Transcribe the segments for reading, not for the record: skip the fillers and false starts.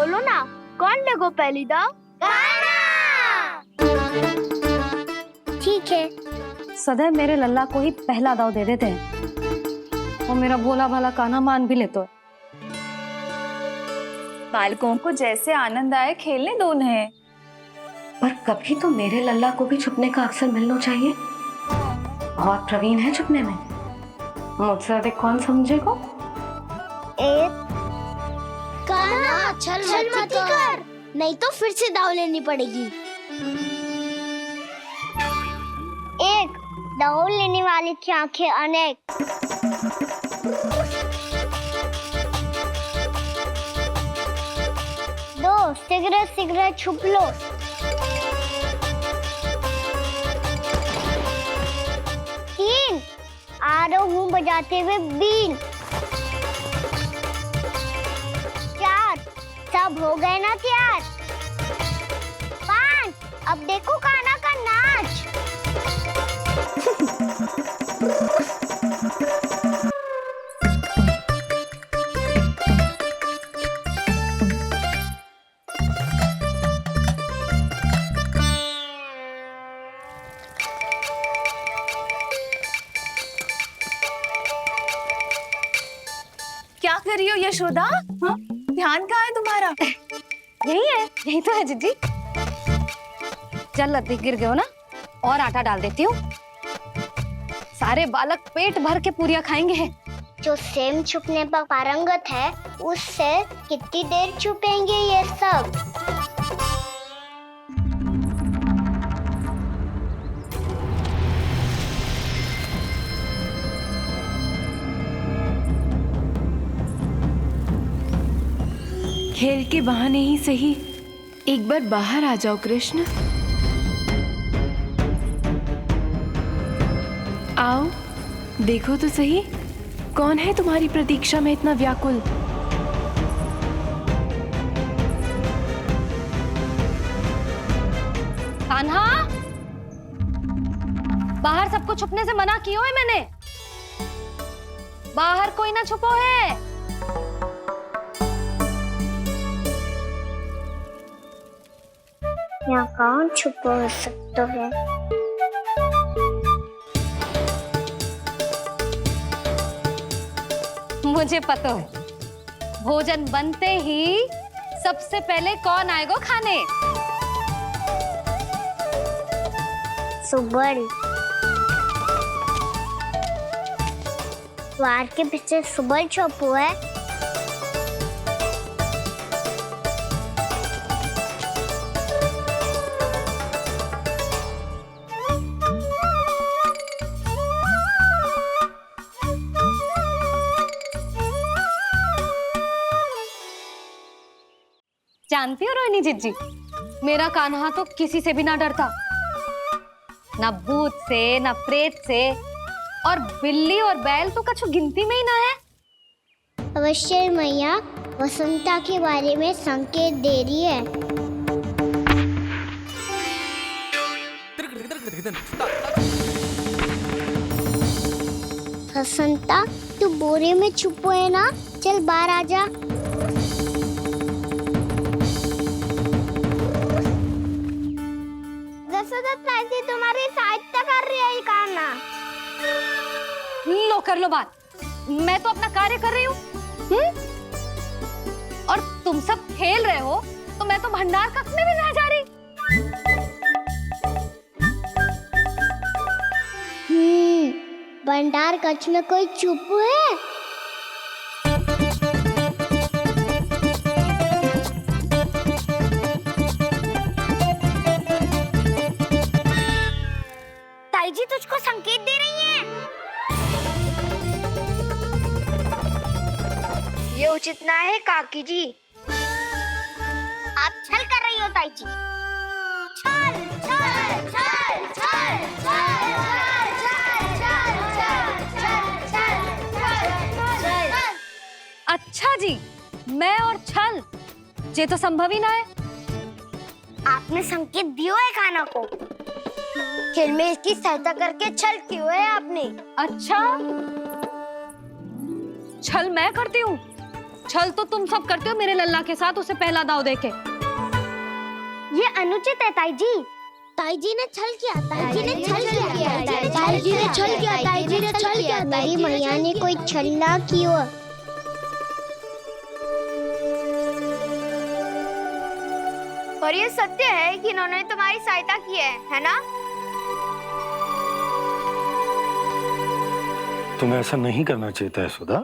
बोलो ना, कौन लेगो पहली दाव? ठीक है। सदैव मेरे लल्ला को ही पहला दाव दे देते हैं और मेरा भोला भाला कान्हा मान भी लेते हैं। बालकों को जैसे आनंद आए खेलने दो उन्हें। पर कभी तो मेरे लल्ला को भी छुपने का अवसर मिलना चाहिए। बहुत प्रवीण है छुपने में, मुझसे अधिक कौन समझेगा? कान्हा छल मत कर, नहीं तो फिर से दाव लेनी पड़ेगी। एक दाव लेने वाली की आंखें अनेक। दो सिगरेट सिगरेट छुप लो। तीन आ रहा हूँ बजाते हुए बीन। चार सब हो गए ना तैयार। पांच अब देखो कान्हा का नाच। क्या कर रही हो यशोदा? हाँ? ध्यान कहाँ है तुम्हारा? यही तो है जीजी। चल लती गिर गए हो ना, और आटा डाल देती हूँ। सारे बालक पेट भर के पूरियां खाएंगे। जो सेम छुपने पर पारंगत है, उससे कितनी देर छुपेंगे ये सब? खेल के बहाने ही सही एक बार बाहर आ जाओ कृष्ण। आओ देखो तो सही, कौन है तुम्हारी प्रतीक्षा में इतना व्याकुल? कान्हा, बाहर सबको छुपने से मना किया है मैंने। बाहर कोई ना छुपो है। यहाँ कौन छुपा हो सकता है? मुझे पता है, भोजन बनते ही सबसे पहले कौन आएगा खाने? सुबल। द्वार के पीछे सुबल छुपो है। जानती हो रोहिणी जीजी, मेरा कान्हा तो किसी से भी ना डरता, ना भूत से ना प्रेत से, और बिल्ली और बैल तो कछु गिनती में ही ना है। अवश्य मैया वसंता के बारे में संकेत दे रही है। वसंता तू बोरे में छुपो है ना, चल बाहर आ जा। तुम्हारी सहायता कर रही है कान्हा। लो कर लो बात, मैं तो अपना कार्य कर रही हूँ। और तुम सब खेल रहे हो तो मैं तो भंडार कक्ष में भी नहीं जा रही। भंडार कक्ष में कोई चुप है? ताई जी तुझको संकेत दे रही हैं। ये उचित ना है काकी जी। आप छल कर रही हो ताई जी। छल छल छल छल छल अच्छा जी, मैं और छल ये तो संभव ही ना है। आपने संकेत दियो है कान्हा को, खेल में इसकी सहायता करके छल क्यों है आपने? अच्छा, छल मैं करती हूँ छल तो तुम सब करते हो मेरे लल्ला के साथ, उसे पहला दाव देके। ये अनुचित है ताई जी। ताई जी ने छल किया, ताई जी ने छल किया, ताई जी ने छल किया, ताई जी ने छल किया। मेरी मैया ने कोई छल ना किया। और ये सत्य है कि इन्होंने तुम्हारी सहायता की है ना? तुम्हें ऐसा नहीं करना चाहिए था यशोदा।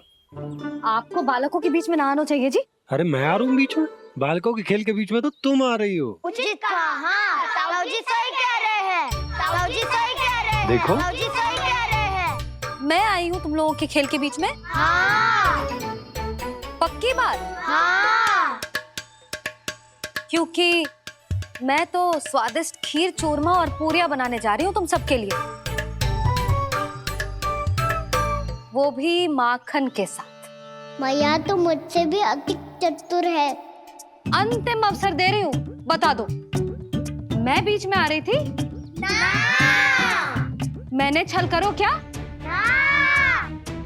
आपको बालकों के बीच में ना आना चाहिए जी। अरे मैं आ रहा हूँ बीच में? बालकों के खेल के बीच में तो तुम आ रही हो। उचित कहा। हाँ, ताऊ जी सही कह रहे हैं। ताऊ जी सही कह रहे हैं। देखो। ताऊ जी सही कह रहे हैं। मैं आई हूँ तुम लोगों के खेल के बीच में? हाँ। पक्की बात? हाँ। क्योंकि मैं तो स्वादिष्ट खीर, चूरमा और पूरियां बनाने जा रही हूँ तुम सबके लिए, वो भी माखन के साथ। मैया तो मुझसे भी अधिक चतुर है। अंतिम अवसर दे रही हूँ, बता दो, मैं बीच में आ रही थी? ना। मैंने छल करो क्या? ना।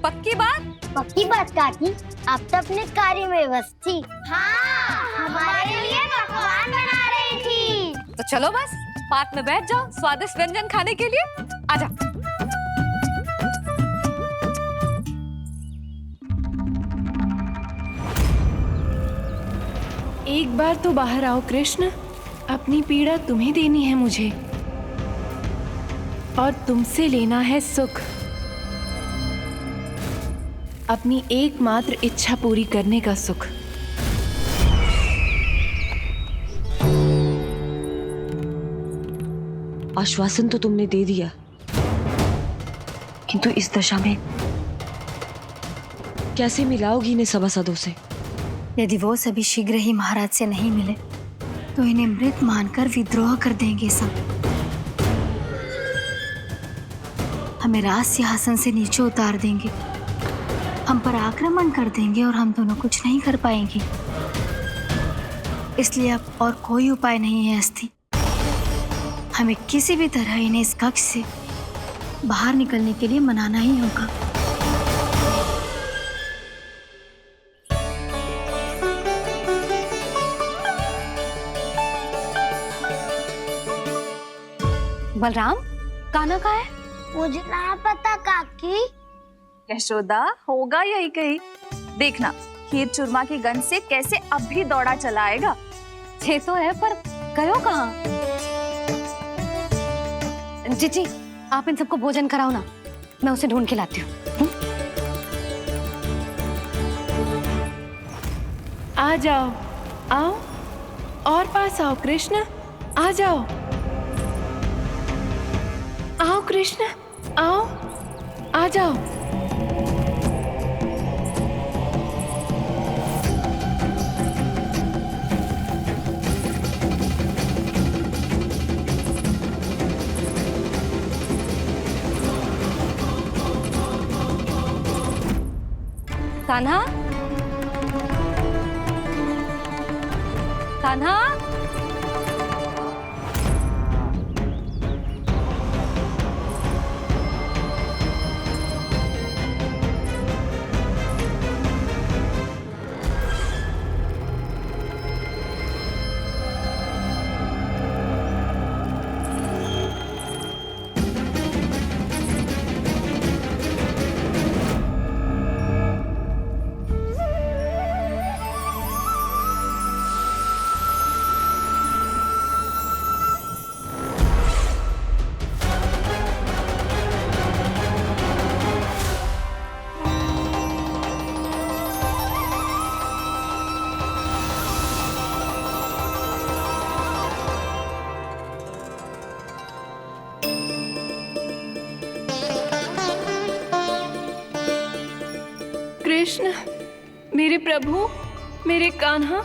पक्की बात? पक्की बात काकी, आप तो अपने कार्य में व्यस्त थी। हाँ, हमारे लिए पकवान बना रही थी। तो चलो बस पात में बैठ जाओ स्वादिष्ट व्यंजन खाने के लिए। आजा। एक बार तो बाहर आओ कृष्ण, अपनी पीड़ा तुम्हें देनी है मुझे, और तुमसे लेना है सुख। अपनी एकमात्र इच्छा पूरी करने का सुख। आश्वासन तो तुमने दे दिया, किंतु इस दशा में कैसे मिलाओगी इन्हें सभासदों से? यदि वो सभी शीघ्र ही महाराज से नहीं मिले तो इन्हें मृत मानकर विद्रोह कर देंगे सब। हमें राज सिंहासन से नीचे उतार देंगे, हम पर आक्रमण कर देंगे और हम दोनों कुछ नहीं कर पाएंगे। इसलिए अब और कोई उपाय नहीं है अस्थि। हमें किसी भी तरह इन्हें इस कक्ष से बाहर निकलने के लिए मनाना ही होगा। बलराम, कान्हा कहाँ है? मुझे ना पता काकी। यशोदा, होगा यही कहीं। देखना खीर चूरमा की गंध से कैसे अब भी दौड़ा चला आएगा। छे तो है, पर गयो कहाँ? जी, आप इन सबको भोजन कराओ ना, मैं उसे ढूंढ के लाती हूँ। आ जाओ, आओ और पास आओ कृष्ण, आ जाओ। आओ कृष्ण, आओ, आ जाओ। कान्हा, कान्हा, कृष्ण, मेरे प्रभु, मेरे कान्हा,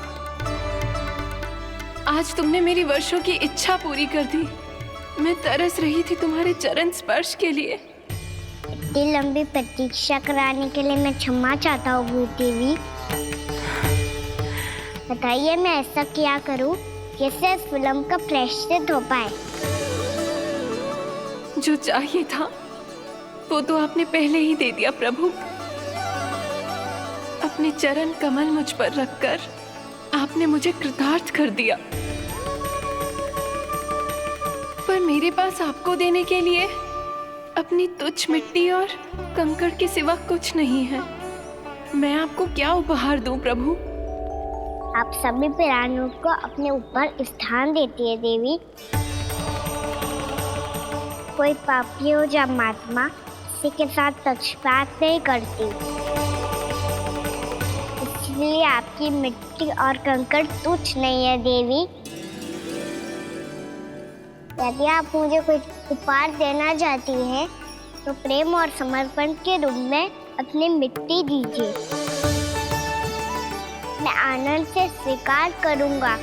आज तुमने मेरी वर्षों की इच्छा पूरी कर दी। मैं तरस रही थी तुम्हारे चरण स्पर्श के लिए। इतनी लंबी प्रतीक्षा कराने के लिए मैं क्षमा चाहता हूँ भूत देवी। बताइए मैं ऐसा क्या करूँ जिससे इस विलंब का प्रायश्चित हो पाए? जो चाहिए था वो तो आपने पहले ही दे दिया प्रभु। अब अपने चरण कमल मुझ पर रखकर आपने मुझे कृतार्थ कर दिया। पर मेरे पास आपको देने के लिए अपनी तुच्छ मिट्टी और कंकड़ के सिवा कुछ नहीं है। मैं आपको क्या उपहार दूं प्रभु? आप सभी प्राणियों को अपने ऊपर स्थान देती है देवी। कोई पापी हो या महात्मा, किसी के साथ पक्षपात नहीं करती, इसलिए आपकी मिट्टी और कंकड़ तुच्छ नहीं है देवी। यदि आप मुझे कोई उपहार देना चाहती हैं, तो प्रेम और समर्पण के रूप में अपनी मिट्टी दीजिए। मैं आनंद से स्वीकार करूंगा।